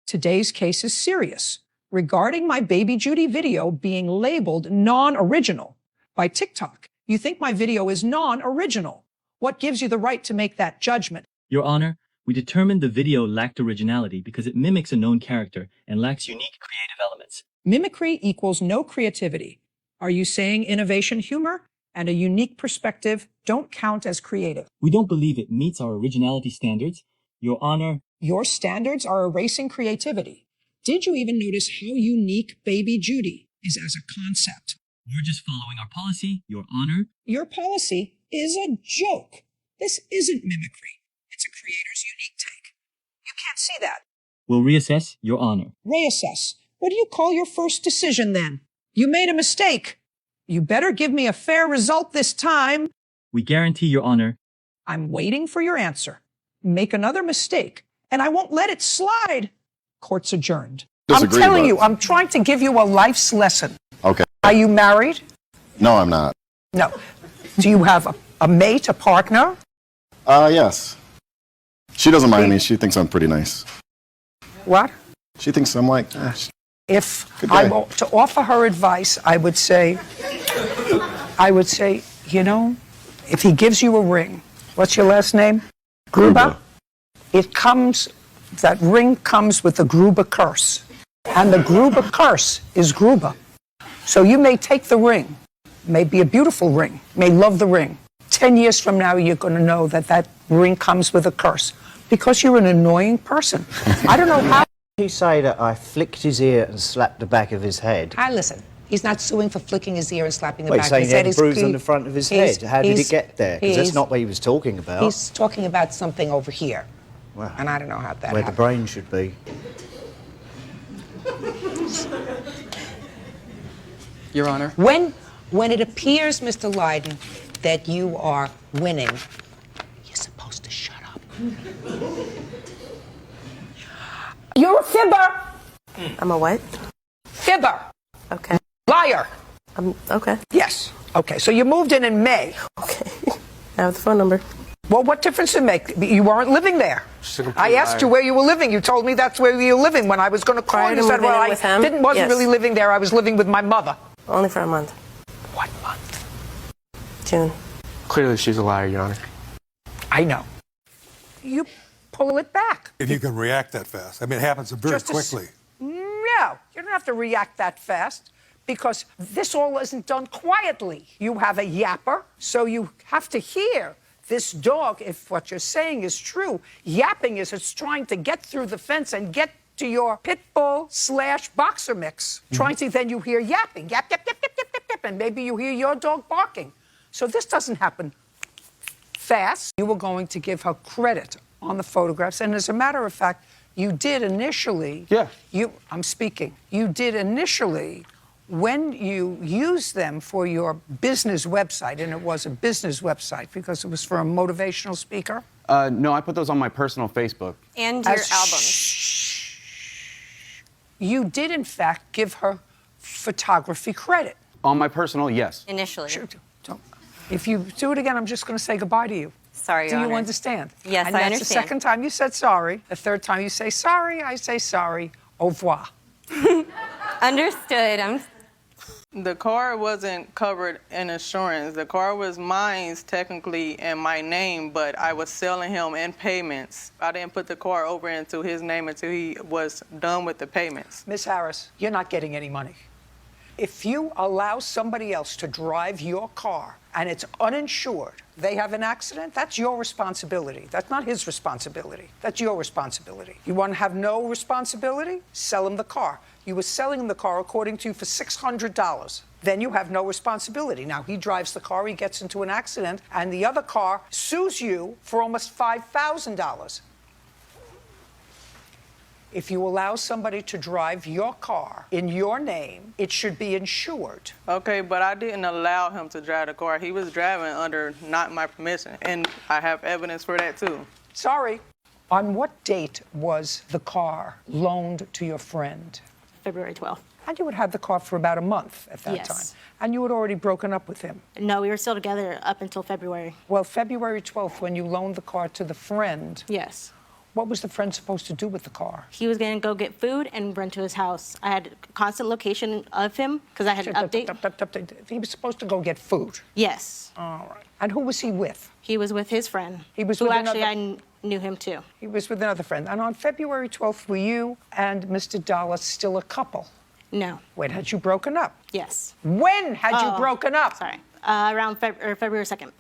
Today's case is serious regarding my Baby Judy video being labeled non-original by TikTok. You think my video is non-original. What gives you the right to make that judgment? Your Honor, we determined the video lacked originality because it mimics a known character and lacks unique creative elements. Mimicry equals no creativity. Are you saying innovation humor and a unique perspective don't count as creative? We don't believe it meets our originality standards. Your Honor, your standards are erasing creativity. Did you even notice how unique Baby Judy is as a concept? We're just following our policy, Your Honor. Your policy is a joke. This isn't mimicry. It's a creator's unique take. You can't see that. We'll reassess, Your Honor. Reassess? What do you call your first decision then? You made a mistake. You better give me a fair result this time. We guarantee, Your Honor. I'm waiting for your answer. Make another mistake, and I won't let it slide. Court's adjourned. I'm telling you, I'm trying to give you a life's lesson. Okay. Are you married? No, I'm not. No. Do you have a mate, a partner? Yes. She doesn't mind me. She thinks I'm pretty nice. What? She thinks I'm like, if I were to offer her advice, I would say, you know, if he gives you a ring, what's your last name? Gruber? That ring comes with the Gruber curse. And the Gruber curse is Gruber. So you may take the ring, may be a beautiful ring, may love the ring. 10 years from now, you're going to know that that ring comes with a curse because you're an annoying person. I don't know how. You say that I flicked his ear and slapped the back of his head. Listen, he's not suing for flicking his ear and slapping the Wait, back saying of his he head. had a bruise on the front of his head. How did it get there? Because that's not what he was talking about. He's talking about something over here. Wow. And I don't know how that Where happened. the brain should be. Your Honor. When it appears, Mr. Lydon, that you are winning, you're supposed to shut up. You're a fibber. I'm a what? Fibber. Okay. Liar. Okay. Yes. Okay, so you moved in May. Okay. I have the phone number. Well, what difference does it make? You weren't living there. I asked you where you were living. You told me that's where you were living. When I was going to call you, you said, well, I wasn't really living there. I was living with my mother. Only for a month. What month? June. Clearly she's a liar, Your Honor. I know. You pull it back. If you can react that fast. I mean, it happens very quickly. No, you don't have to react that fast because this all isn't done quietly. You have a yapper, so you have to hear this dog, if what you're saying is true. Yapping is it's trying to get through the fence and get to your pit bull / boxer mix. Trying to, then you hear yapping, yap, yap, yap, yap, yap, yap, yap, and maybe you hear your dog barking. So this doesn't happen fast. You were going to give her credit on the photographs, and as a matter of fact, you did initially. Yeah. I'm speaking. You did initially when you used them for your business website, and it was a business website because it was for a motivational speaker. No, I put those on my personal Facebook. And your albums. You did, in fact, give her photography credit. On my personal, yes. Initially. If you do it again, I'm just going to say goodbye to you. Sorry, Your Do you Honor. understand? Yes, and I that's understand. The second time you said sorry. The third time you say sorry, I say sorry. Au revoir. Understood. The car wasn't covered in insurance. The car was mine technically in my name, but I was selling him in payments. I didn't put the car over into his name until he was done with the payments. Miss Harris, you're not getting any money. If you allow somebody else to drive your car and it's uninsured, they have an accident, that's your responsibility. That's not his responsibility. That's your responsibility. You want to have no responsibility? Sell him the car. You were selling him the car, according to you, for $600. Then you have no responsibility. Now, he drives the car, he gets into an accident, and the other car sues you for almost $5,000. If you allow somebody to drive your car in your name, it should be insured. Okay, but I didn't allow him to drive the car. He was driving under not my permission, and I have evidence for that too. Sorry. On what date was the car loaned to your friend? February 12th. And you had had the car for about a month at that time. And you had already broken up with him. No, we were still together up until February. Well, February 12th, when you loaned the car to the friend. Yes. What was the friend supposed to do with the car? He was going to go get food and run to his house. I had constant location of him because I had an update. He was supposed to go get food. Yes. All right. And who was he with? He was with his friend. He was who with actually another... I knew him too. He was with another friend. And on February 12th, were you and Mr. Dollar still a couple? No. When had you broken up? Yes. When had you broken up? Sorry. Around February 2nd.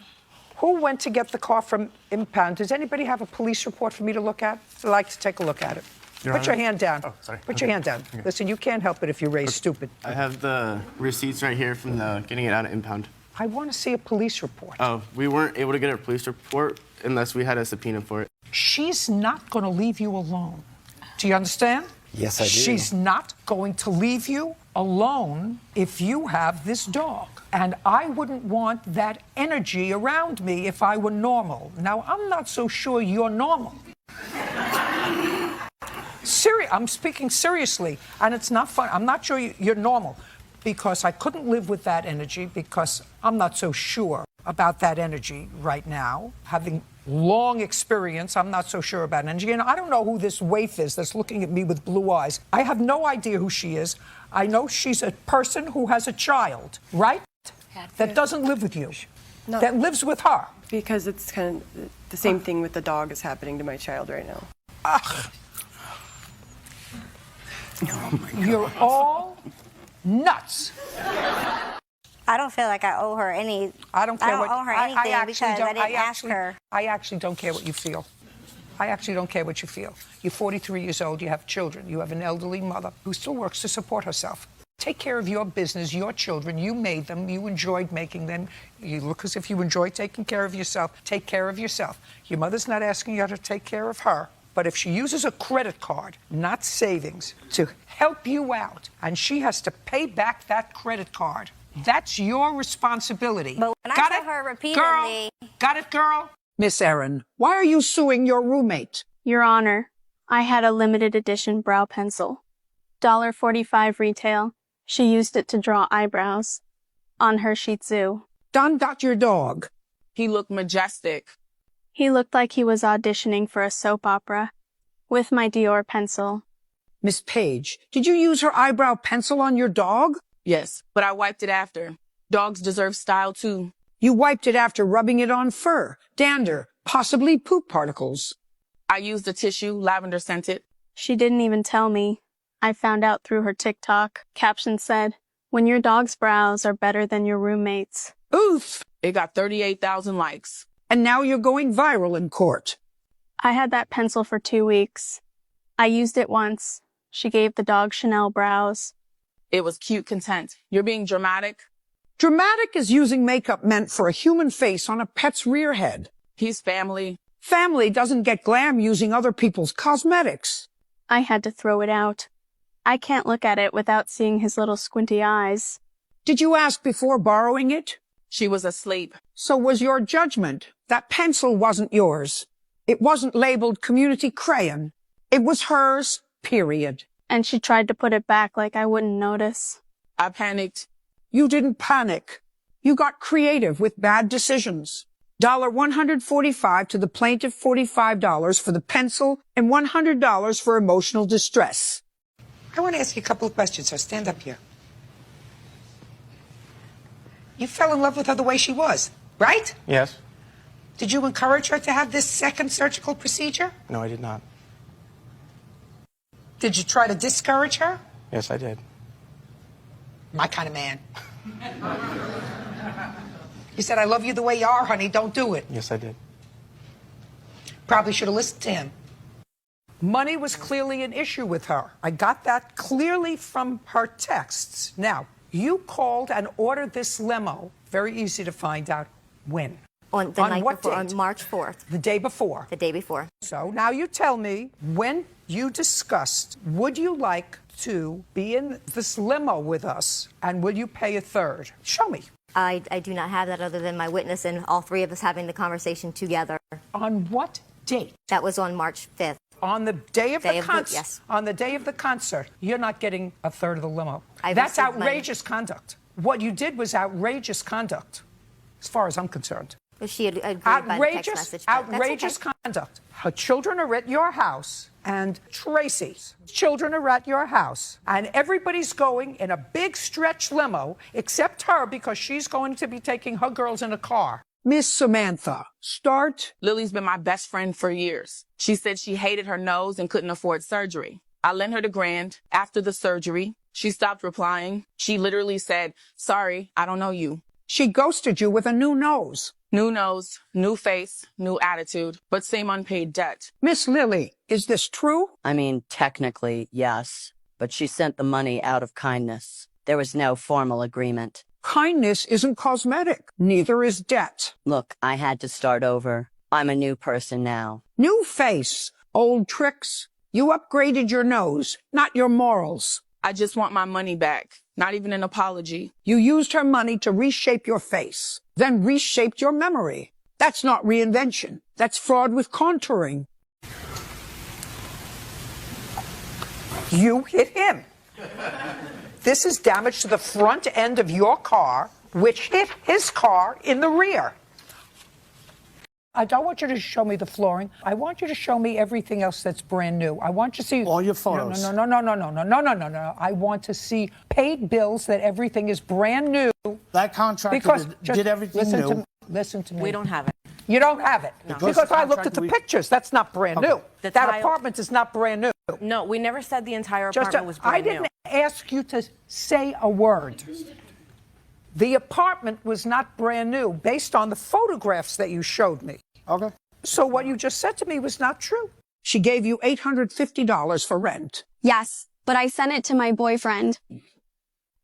Who went to get the car from impound? Does anybody have a police report for me to look at? I'd like to take a look at it. Put your hand down. Oh, sorry. Put your hand down. Okay. Listen, you can't help it if you raise stupid. I have the receipts right here from the getting it out of impound. I want to see a police report. Oh, we weren't able to get a police report unless we had a subpoena for it. She's not going to leave you alone. Do you understand? Yes, I do. She's not going to leave you alone if you have this dog. And I wouldn't want that energy around me if I were normal. Now, I'm not so sure you're normal. I'm speaking seriously, and it's not fun. I'm not sure you're normal because I couldn't live with that energy because I'm not so sure about that energy right now. Having long experience, I'm not so sure about energy. And I don't know who this waif is that's looking at me with blue eyes. I have no idea who she is. I know she's a person who has a child, right? That doesn't live with you. No. That lives with her. Because it's kind of the same thing with the dog is happening to my child right now. Ugh. You're all nuts. I don't feel like I owe her any. I don't care I don't owe her anything because I didn't ask her. I actually don't care what you feel. I actually don't care what you feel. You're 43 years old. You have children. You have an elderly mother who still works to support herself. Take care of your business, your children. You made them. You enjoyed making them. You look as if you enjoy taking care of yourself. Take care of yourself. Your mother's not asking you to take care of her. But if she uses a credit card, not savings, to help you out, and she has to pay back that credit card, that's your responsibility. But when Got I it? tell her repeatedly... Got it, girl? Miss Erin, why are you suing your roommate? Your Honor, I had a limited edition brow pencil. $1.45 retail. She used it to draw eyebrows. On her Shih Tzu. Don got your dog. He looked majestic. He looked like he was auditioning for a soap opera. With my Dior pencil. Miss Page, did you use her eyebrow pencil on your dog? Yes, but I wiped it after. Dogs deserve style, too. You wiped it after rubbing it on fur, dander, possibly poop particles. I used a tissue, lavender scented. She didn't even tell me. I found out through her TikTok. Caption said, "When your dog's brows are better than your roommate's." Oof! It got 38,000 likes. And now you're going viral in court. I had that pencil for 2 weeks. I used it once. She gave the dog Chanel brows. It was cute content. You're being dramatic. Dramatic is using makeup meant for a human face on a pet's rear head. He's family. Family doesn't get glam using other people's cosmetics. I had to throw it out. I can't look at it without seeing his little squinty eyes. Did you ask before borrowing it? She was asleep. So was your judgment. That pencil wasn't yours. It wasn't labeled community crayon. It was hers, period. And she tried to put it back like I wouldn't notice. I panicked. You didn't panic. You got creative with bad decisions. $145 to the plaintiff, $45 for the pencil, and $100 for emotional distress. I want to ask you a couple of questions, so stand up here. You fell in love with her the way she was, right? Yes. Did you encourage her to have this second surgical procedure? No, I did not. Did you try to discourage her? Yes, I did. My kind of man. You said, "I love you the way you are, honey. Don't do it." Yes, I did. Probably should have listened to him. Money was clearly an issue with her. I got that clearly from her texts. Now, you called and ordered this limo. Very easy to find out when. On the night what before, date? on March 4th. The day before. The day before. So now you tell me, when you discussed, would you like to be in this limo with us, and will you pay a third? Show me. I do not have that other than my witness and all three of us having the conversation together. On what date? That was on March 5th. On the day of the concert. Yes. On the day of the concert, you're not getting a third of the limo. That's outrageous conduct. What you did was outrageous conduct, as far as I'm concerned. But she had agreed by the text message. But that's Outrageous okay. conduct. Her children are at your house, and Tracy's children are at your house, and everybody's going in a big stretch limo, except her, because she's going to be taking her girls in a car. Miss Samantha, start. Lily's been my best friend for years. She said she hated her nose and couldn't afford surgery. I lent her the grand. After the surgery, she stopped replying. She literally said, "Sorry, I don't know you." She ghosted you with a new nose. New nose, new face, new attitude, but same unpaid debt. Miss Lily, is this true? I mean, technically, yes, but she sent the money out of kindness. There was no formal agreement. Kindness isn't cosmetic. Neither is debt. Look, I had to start over. I'm a new person now. New face, old tricks. You upgraded your nose, not your morals. I just want my money back, not even an apology. You used her money to reshape your face, then reshaped your memory. That's not reinvention. That's fraud with contouring. You hit him. This is damage to the front end of your car, which hit his car in the rear. I don't want you to show me the flooring. I want you to show me everything else that's brand new. I want you to see all your photos. No. I want to see paid bills that everything is brand new. That contractor did everything new. Listen to me. We don't have it. You don't have it. No. Because I looked at the pictures. That's not brand new. The that tile- apartment is not brand new. No, we never said the entire apartment was brand I didn't ask you to say a word. The apartment was not brand new based on the photographs that you showed me. Okay. So what you just said to me was not true. She gave you $850 for rent. Yes, but I sent it to my boyfriend.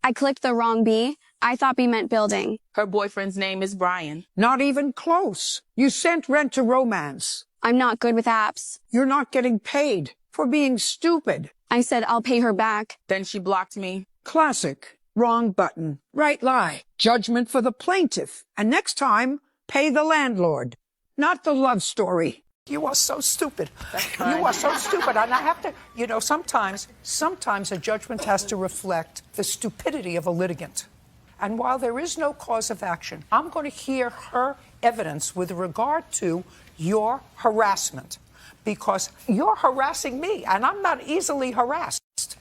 I clicked the wrong B. I thought B meant building. Her boyfriend's name is Brian. Not even close. You sent rent to Romance. I'm not good with apps. You're not getting paid for being stupid. I said I'll pay her back. Then she blocked me. Classic. Wrong button. Right lie. Judgment for the plaintiff. And next time, pay the landlord. Not the love story. You are so stupid. You are so stupid. And I have to, sometimes a judgment has to reflect the stupidity of a litigant. And while there is no cause of action, I'm going to hear her evidence with regard to your harassment, because you're harassing me, and I'm not easily harassed.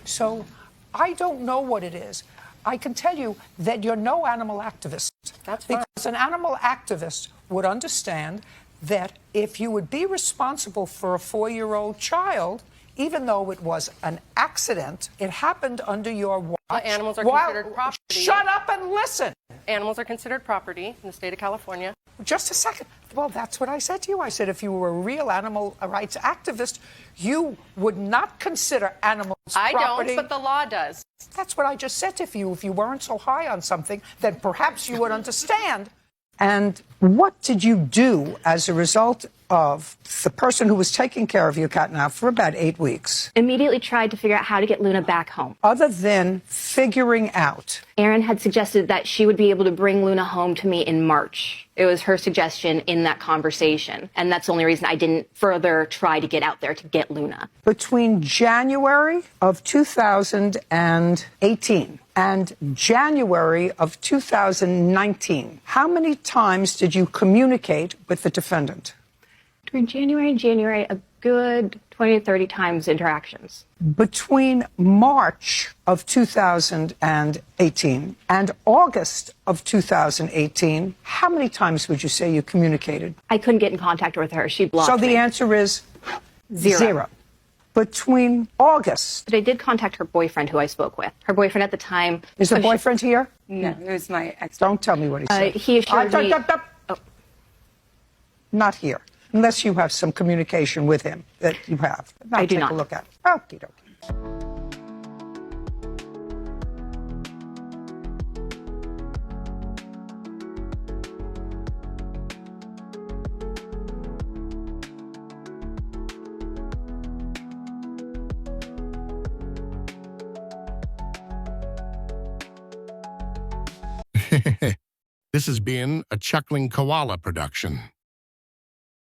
So I don't know what it is. I can tell you that you're no animal activist. That's fine. Because an animal activist would understand that if you would be responsible for a 4-year-old child, even though it was an accident, it happened under your watch. Well, animals are considered property. Shut up and listen. Animals are considered property in the state of California. Just a second. Well, that's what I said to you. I said if you were a real animal rights activist, you would not consider animals property. I don't, but the law does. That's what I just said to you. If you weren't so high on something, then perhaps you would understand. And what did you do as a result of the person who was taking care of your cat now for about 8 weeks? Immediately tried to figure out how to get Luna back home. Other than figuring out. Erin had suggested that she would be able to bring Luna home to me in March. It was her suggestion in that conversation. And that's the only reason I didn't further try to get out there to get Luna. Between January of 2018 and January of 2019, how many times did you communicate with the defendant? Between January and January, a good 20 to 30 times interactions. Between March of 2018 and August of 2018, how many times would you say you communicated? I couldn't get in contact with her. She blocked me. So the answer is Zero. Between August. But I did contact her boyfriend, who I spoke with. Her boyfriend at the time. Is the boyfriend here? No, it was my ex. Don't tell me what he said. He assured me. Not here. Unless you have some communication with him that you have. I do take not. a look at it. Okie dokie. This has been a Chuckling Koala production.